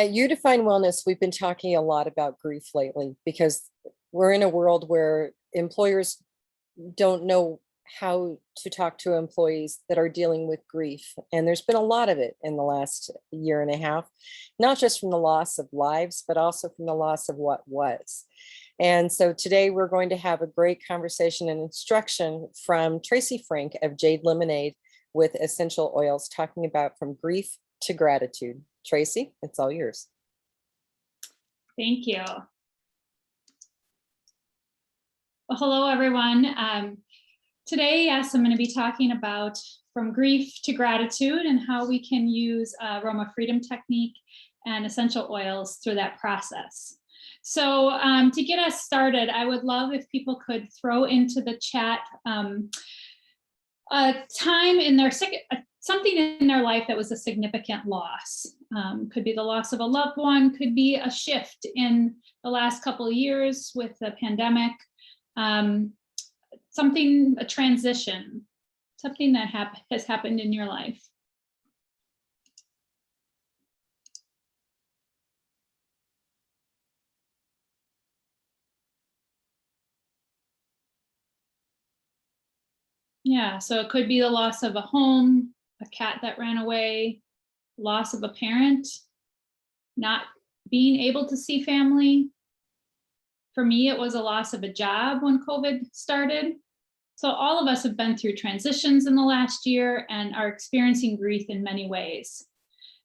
At You Define Wellness, we've been talking a lot about grief lately because we're in a world where employers don't know how to talk to employees that are dealing with grief. And there's been a lot of it in the last year and a half, not just from the loss of lives, but also from the loss of what was. And so today we're going to have a great conversation and instruction from Tracy Frank of Jade Lemonaid with essential oils, talking about from grief to gratitude. Tracy, it's all yours. Thank you. Well, hello, everyone. Today, yes, I'm going to be talking about from grief to gratitude and how we can use Aroma Freedom Technique and essential oils through that process. So to get us started, I would love if people could throw into the chat a time in their something in their life that was a significant loss. Could be the loss of a loved one, could be a shift in the last couple of years with the pandemic, a transition, something that has happened in your life. Yeah, so it could be the loss of a home, a cat that ran away, loss of a parent, not being able to see family. For me, it was a loss of a job when COVID started. So all of us have been through transitions in the last year and are experiencing grief in many ways.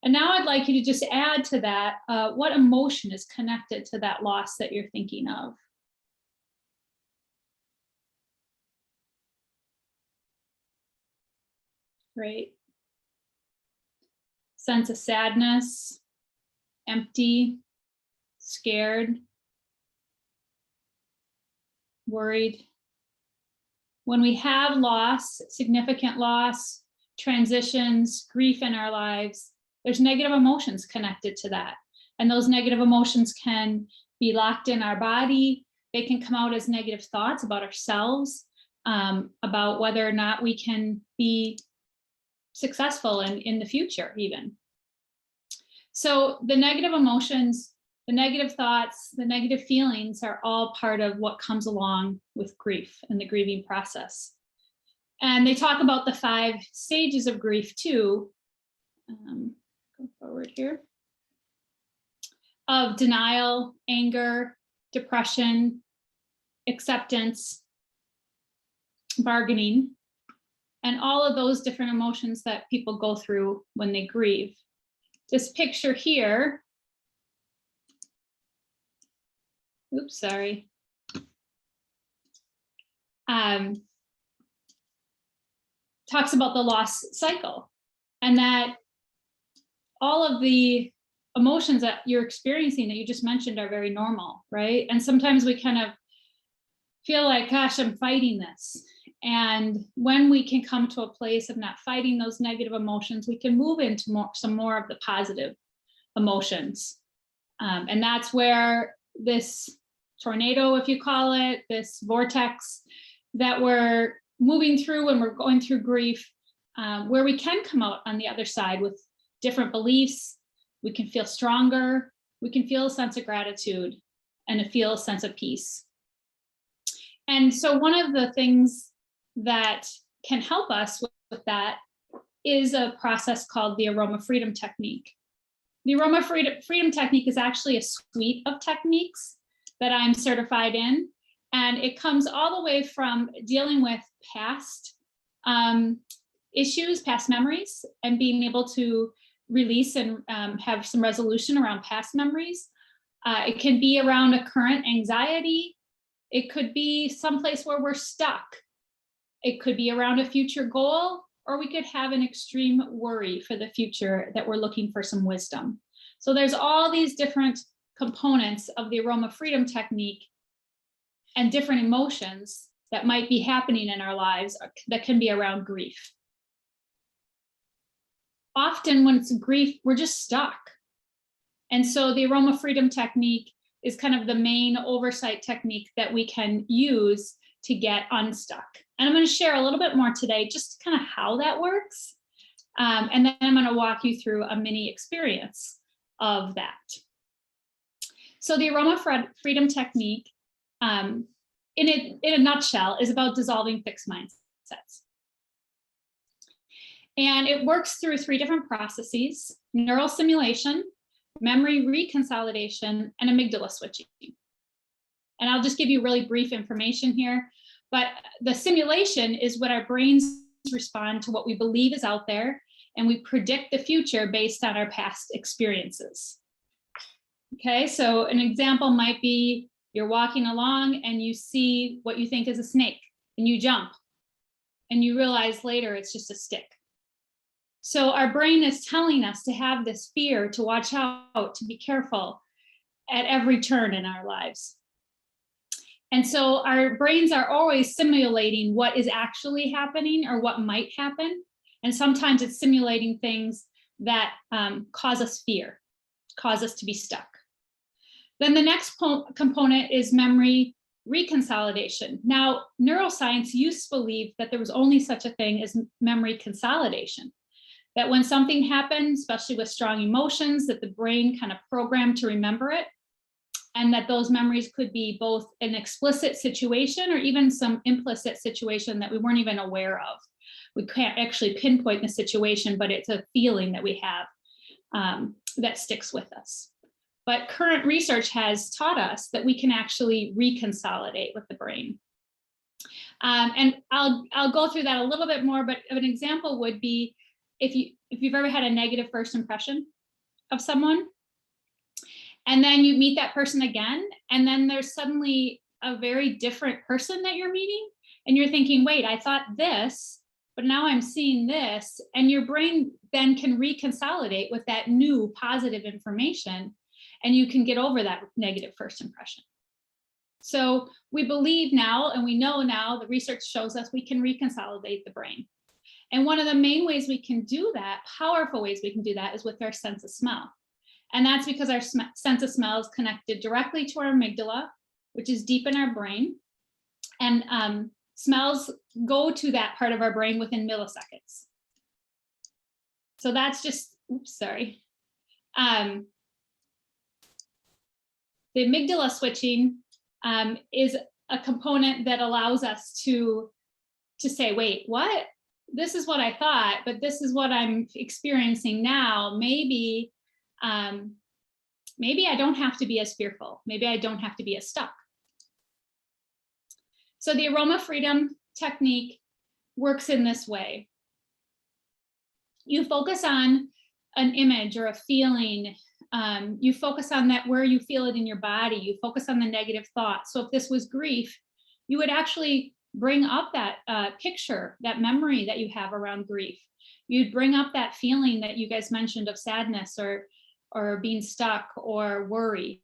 And now I'd like you to just add to that, what emotion is connected to that loss that you're thinking of? Great. Sense of sadness, empty, scared, worried. When we have loss, significant loss, transitions, grief in our lives, there's negative emotions connected to that. And those negative emotions can be locked in our body. They can come out as negative thoughts about ourselves, about whether or not we can be successful in the future even. So the negative emotions, the negative thoughts, the negative feelings are all part of what comes along with grief and the grieving process. And they talk about the 5 stages of grief too. Go forward here. Of denial, anger, depression, acceptance, bargaining, and all of those different emotions that people go through when they grieve. This picture here, oops, sorry. Talks about the loss cycle, and that all of the emotions that you're experiencing that you just mentioned are very normal, right? And sometimes we kind of feel like, gosh, I'm fighting this. And when we can come to a place of not fighting those negative emotions, we can move into some more of the positive emotions. And that's where this tornado, if you call it, this vortex that we're moving through when we're going through grief, where we can come out on the other side with different beliefs. We can feel stronger. We can feel a sense of gratitude and feel a sense of peace. And so one of the things that can help us with that is a process called the Aroma Freedom Technique. The Aroma Freedom Technique is actually a suite of techniques that I'm certified in, and it comes all the way from dealing with past issues, past memories, and being able to release and have some resolution around past memories. It can be around a current anxiety. It could be someplace where we're stuck. It could be around a future goal, or we could have an extreme worry for the future that we're looking for some wisdom. So there's all these different components of the Aroma Freedom Technique and different emotions that might be happening in our lives that can be around grief. Often when it's grief, we're just stuck. And so the Aroma Freedom Technique is kind of the main oversight technique that we can use to get unstuck. And I'm going to share a little bit more today, just kind of how that works. And then I'm going to walk you through a mini experience of that. So the Aroma Freedom Technique, in a nutshell, is about dissolving fixed mindsets. And it works through 3 different processes: neural simulation, memory reconsolidation, and amygdala switching. And I'll just give you really brief information here, but the simulation is what our brains respond to what we believe is out there, and we predict the future based on our past experiences. Okay, so an example might be you're walking along and you see what you think is a snake, and you jump, and you realize later it's just a stick. So our brain is telling us to have this fear, to watch out, to be careful at every turn in our lives. And so our brains are always simulating what is actually happening or what might happen. And sometimes it's simulating things that cause us fear, cause us to be stuck. Then the next component is memory reconsolidation. Now, neuroscience used to believe that there was only such a thing as memory consolidation, that when something happened, especially with strong emotions, that the brain kind of programmed to remember it, and that those memories could be both an explicit situation or even some implicit situation that we weren't even aware of. We can't actually pinpoint the situation, but it's a feeling that we have that sticks with us. But current research has taught us that we can actually reconsolidate with the brain. And I'll go through that a little bit more, but an example would be if you've ever had a negative first impression of someone, and then you meet that person again, and then there's suddenly a very different person that you're meeting, and you're thinking, wait, I thought this, but now I'm seeing this, and your brain then can reconsolidate with that new positive information, and you can get over that negative first impression. So we believe now, and we know now, the research shows us we can reconsolidate the brain. And one of the main ways we can do that, powerful ways we can do that, is with our sense of smell. And that's because our sense of smell is connected directly to our amygdala, which is deep in our brain. And smells go to that part of our brain within milliseconds. So that's just, oops, sorry. The amygdala switching is a component that allows us to say, wait, what? This is what I thought, but this is what I'm experiencing now. Maybe I don't have to be as fearful. Maybe I don't have to be as stuck. So the Aroma Freedom Technique works in this way. You focus on an image or a feeling. You focus on that where you feel it in your body. You focus on the negative thoughts. So if this was grief, you would actually bring up that picture, that memory that you have around grief. You'd bring up that feeling that you guys mentioned of sadness or being stuck or worry.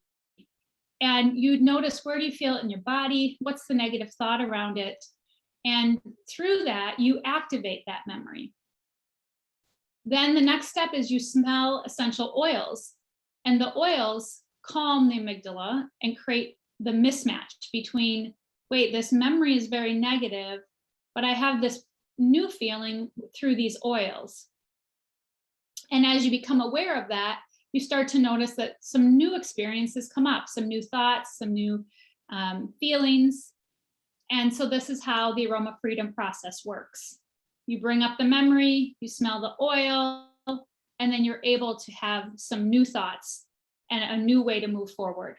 And you'd notice, where do you feel it in your body? What's the negative thought around it? And through that, you activate that memory. Then the next step is you smell essential oils, and the oils calm the amygdala and create the mismatch between, wait, this memory is very negative, but I have this new feeling through these oils. And as you become aware of that, you start to notice that some new experiences come up, some new thoughts, some new feelings. And so this is how the Aroma Freedom process works. You bring up the memory, you smell the oil, and then you're able to have some new thoughts and a new way to move forward.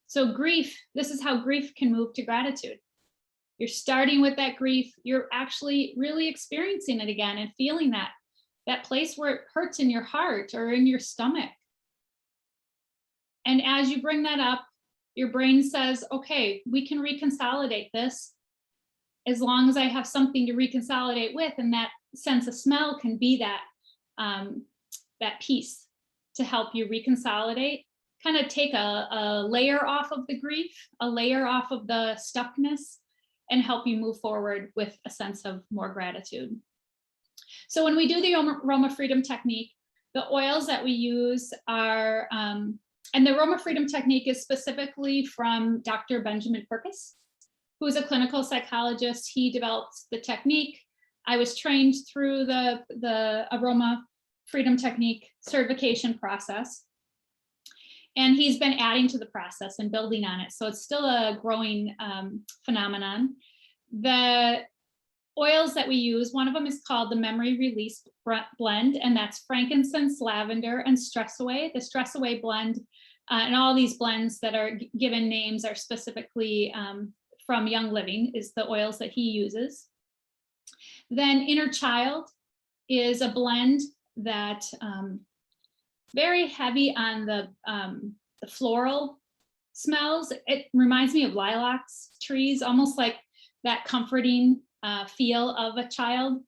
So grief, this is how grief can move to gratitude. You're starting with that grief, you're actually really experiencing it again and feeling that place where it hurts in your heart or in your stomach. And as you bring that up, your brain says, okay, we can reconsolidate this as long as I have something to reconsolidate with, and that sense of smell can be that piece to help you reconsolidate, kind of take a layer off of the grief, a layer off of the stuckness, and help you move forward with a sense of more gratitude. So when we do the Aroma Freedom Technique, the oils that we use are, and the Aroma Freedom Technique is specifically from Dr. Benjamin Purkis, who is a clinical psychologist. He developed the technique. I was trained through the Aroma Freedom Technique certification process. And he's been adding to the process and building on it. So it's still a growing phenomenon. The oils that we use, one of them is called the Memory Release Blend, and that's frankincense, lavender, and Stress Away. The Stress Away blend, and all these blends that are given names are specifically from Young Living, is the oils that he uses. Then Inner Child is a blend that very heavy on the floral smells. It reminds me of lilacs, trees, almost like that comforting feel of a child.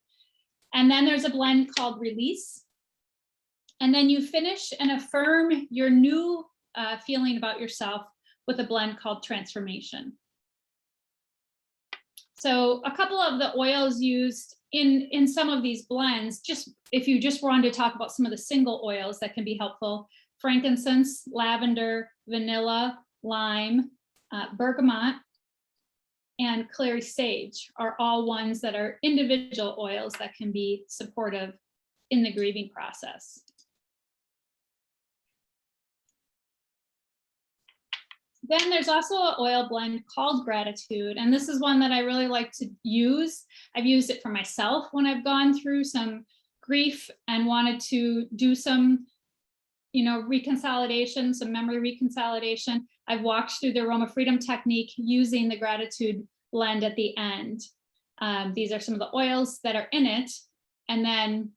And then there's a blend called Release. And then you finish and affirm your new feeling about yourself with a blend called Transformation. So a couple of the oils used in some of these blends, just if you just wanted to talk about some of the single oils that can be helpful: frankincense, lavender, vanilla, lime, bergamot, and clary sage are all ones that are individual oils that can be supportive in the grieving process. Then there's also an oil blend called Gratitude, and this is one that I really like to use. I've used it for myself when I've gone through some grief and wanted to do some, reconsolidation, some memory reconsolidation. I've walked through the Aroma Freedom Technique using the Gratitude blend at the end. These are some of the oils that are in it, and then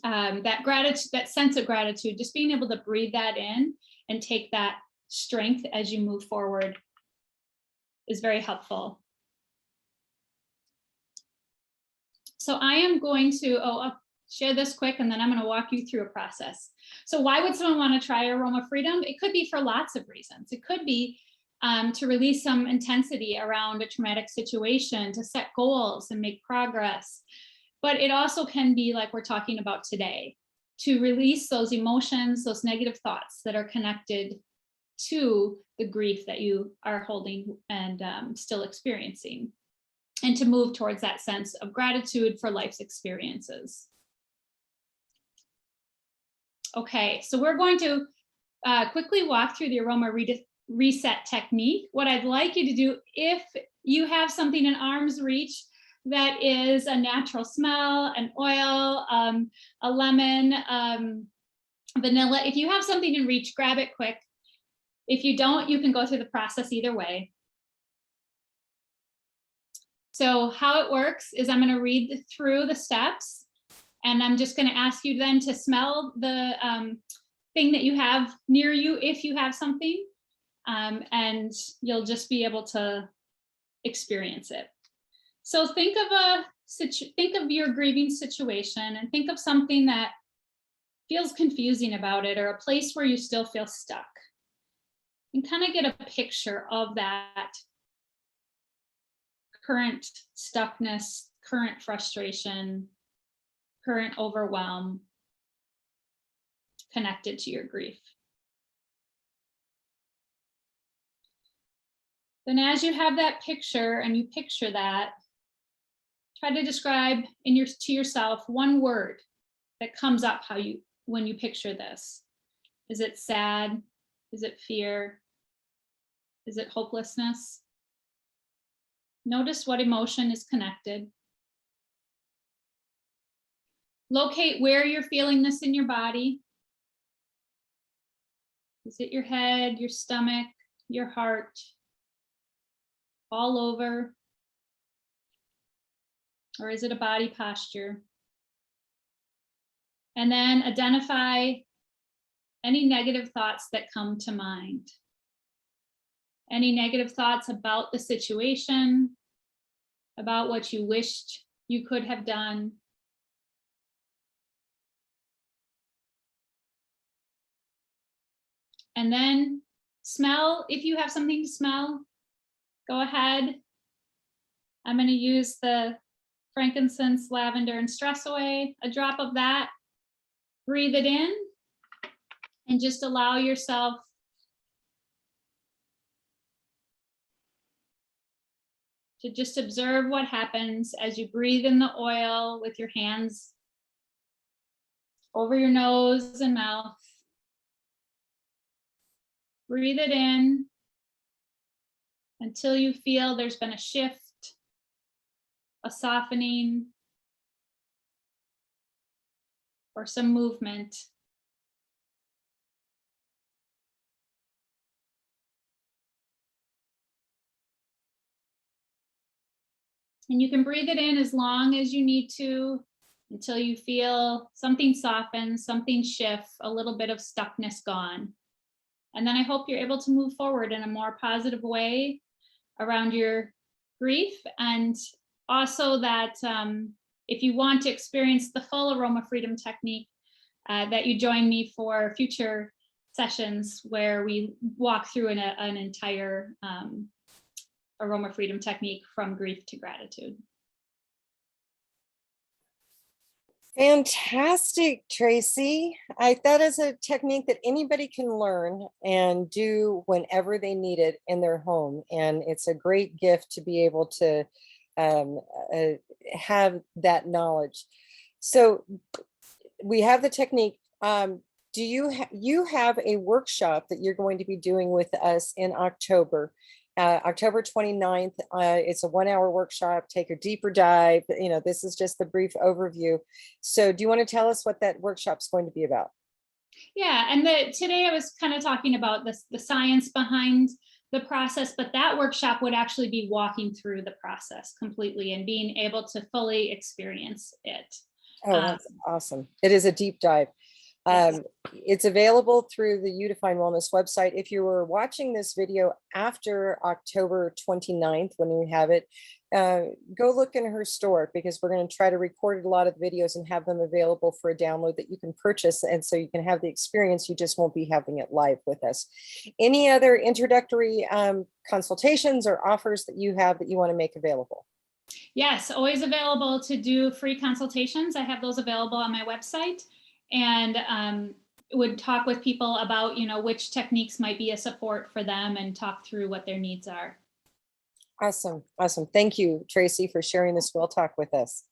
that gratitude, that sense of gratitude, just being able to breathe that in and take that strength as you move forward is very helpful. So I am going to, I'll share this quick, and then I'm going to walk you through a process. So why would someone want to try Aroma Freedom? It could be for lots of reasons. It could be to release some intensity around a traumatic situation, to set goals and make progress. But it also can be, like we're talking about today, to release those emotions, those negative thoughts that are connected to the grief that you are holding and still experiencing, and to move towards that sense of gratitude for life's experiences. Okay, so we're going to quickly walk through the aroma reset technique. What I'd like you to do, if you have something in arm's reach that is a natural smell, an oil, a lemon, vanilla, if you have something in reach, grab it quick. If you don't, you can go through the process either way. So how it works is I'm going to read through the steps, and I'm just going to ask you then to smell the thing that you have near you, if you have something, and you'll just be able to experience it. So think of your grieving situation, and think of something that feels confusing about it, or a place where you still feel stuck. And kind of get a picture of that current stuckness, current frustration, current overwhelm connected to your grief. Then as you have that picture and you picture that, try to describe to yourself one word that comes up when you picture this. Is it sad? Is it fear? Is it hopelessness? Notice what emotion is connected. Locate where you're feeling this in your body. Is it your head, your stomach, your heart, all over? Or is it a body posture? And then identify any negative thoughts that come to mind. Any negative thoughts about the situation, about what you wished you could have done. And then smell, if you have something to smell, go ahead. I'm going to use the frankincense, lavender, and Stress Away, a drop of that. Breathe it in and just allow yourself to just observe what happens as you breathe in the oil with your hands over your nose and mouth. Breathe it in until you feel there's been a shift, a softening, or some movement. And you can breathe it in as long as you need to until you feel something soften, something shift, a little bit of stuckness gone. And then I hope you're able to move forward in a more positive way around your grief. And also that if you want to experience the full Aroma Freedom Technique, that you join me for future sessions where we walk through an entire Aroma Freedom Technique from grief to gratitude. Fantastic, Tracy. That is a technique that anybody can learn and do whenever they need it in their home. And it's a great gift to be able to have that knowledge. So we have the technique. Do you have a workshop that you're going to be doing with us in October? October 29th. It's a 1-hour workshop. Take a deeper dive. This is just the brief overview. So do you want to tell us what that workshop's going to be about? Yeah, and today I was kind of talking about the science behind the process, but that workshop would actually be walking through the process completely and being able to fully experience it. Oh, that's awesome. It is a deep dive. Yes. It's available through the You Define Wellness website. If you were watching this video after October 29th, when we have it, go look in her store, because we're going to try to record a lot of the videos and have them available for a download that you can purchase. And so you can have the experience. You just won't be having it live with us. Any other introductory consultations or offers that you have that you want to make available? Yes, always available to do free consultations. I have those available on my website, and would talk with people about, which techniques might be a support for them and talk through what their needs are. Awesome. Awesome. Thank you, Tracy, for sharing this WellTalk with us.